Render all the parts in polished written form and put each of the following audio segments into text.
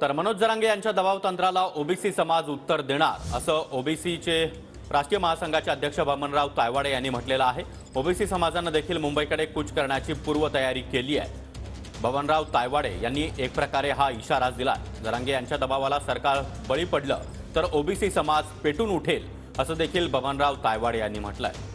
तर मनोज जरांगे यांच्या दबाव तंत्राला ओबीसी समाज उत्तर देणार असं ओबीसीचे राष्ट्रीय महासंघाचे अध्यक्ष बबनराव तायवाडे यांनी म्हटलेलं आहे। ओबीसी समाजाने देखील मुंबईकडे कूच करण्याची पूर्वतयारी केली आहे। बबनराव तायवाडे यांनी एक प्रकारे हा इशारा दिला। जरांगे यांच्या दबावाला सरकार बळी पडलं तर ओबीसी समाज पेटून उठेल असं देखील बबनराव तायवाडे यांनी म्हटलंय।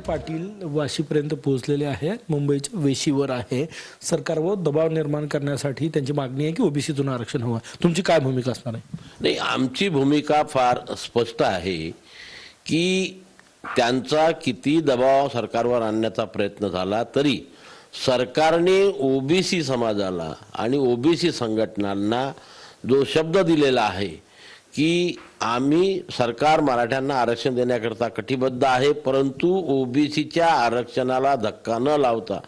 पाटील वाशीपर्यंत पोहोचलेले आहेत, मुंबईच्या वेशीवर आहे। सरकारवर दबाव निर्माण करण्यासाठी त्यांची मागणी आहे की ओबीसीतून आरक्षण हवं। तुमची काय भूमिका असणार आहे? नाही, आमची भूमिका फार स्पष्ट आहे की त्यांचा किती दबाव सरकारवर आणण्याचा प्रयत्न झाला तरी सरकारने ओबीसी समाजाला आणि ओबीसी संघटनांना जो शब्द दिलेला आहे की आम्ही सरकार मराठ्यांना आरक्षण देण्याकरता कटिबद्ध आहे, परंतु ओबीसीच्या आरक्षणाला धक्का न लावता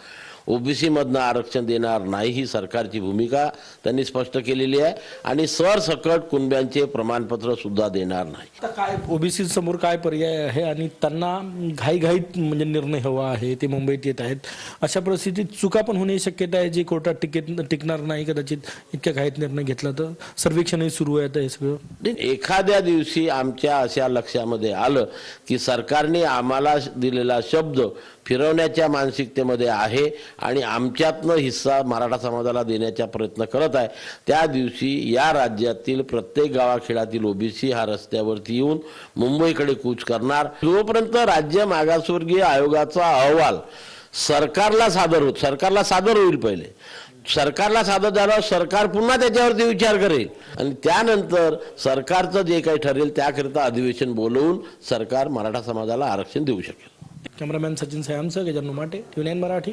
ओबीसी मधनं आरक्षण देणार नाही ही सरकारची भूमिका त्यांनी स्पष्ट केलेली आहे आणि सरसकट कुणब्यांचे प्रमाणपत्र सुद्धा देणार नाही। आता काय ओबीसी समोर काय पर्याय आहे आणि त्यांना घाईघाईत म्हणजे निर्णय हवा आहे, ते मुंबईत येत आहेत। अशा परिस्थितीत चुका पण होण्याची शक्यता आहे, जे कोर्टात टिकणार नाही कदाचित इतक्या घाईत निर्णय घेतला तर। सर्वेक्षणही सुरू आहे हे सगळं। एखाद्या दिवशी आमच्या अशा लक्षामध्ये आलं की सरकारने आम्हाला दिलेला शब्द फिरवण्याच्या मानसिकतेमध्ये आहे आणि आमच्यातनं हिस्सा मराठा समाजाला देण्याचा प्रयत्न करत आहे, त्या दिवशी या राज्यातील प्रत्येक गावाखेड्यातील ओबीसी हा रस्त्यावरती येऊन मुंबईकडे कूच करणार। जोपर्यंत राज्य मागासवर्गीय आयोगाचा अहवाल सरकारला सादर होईल, पहिले सरकारला सादर झाल्यावर सरकार पुन्हा त्याच्यावरती विचार करेल आणि त्यानंतर सरकारचं जे काही ठरेल त्याकरिता अधिवेशन बोलवून सरकार मराठा समाजाला आरक्षण देऊ शकेल। कॅमेरामॅन सचिन सयामसह गजानन माटे, TV9 मराठी।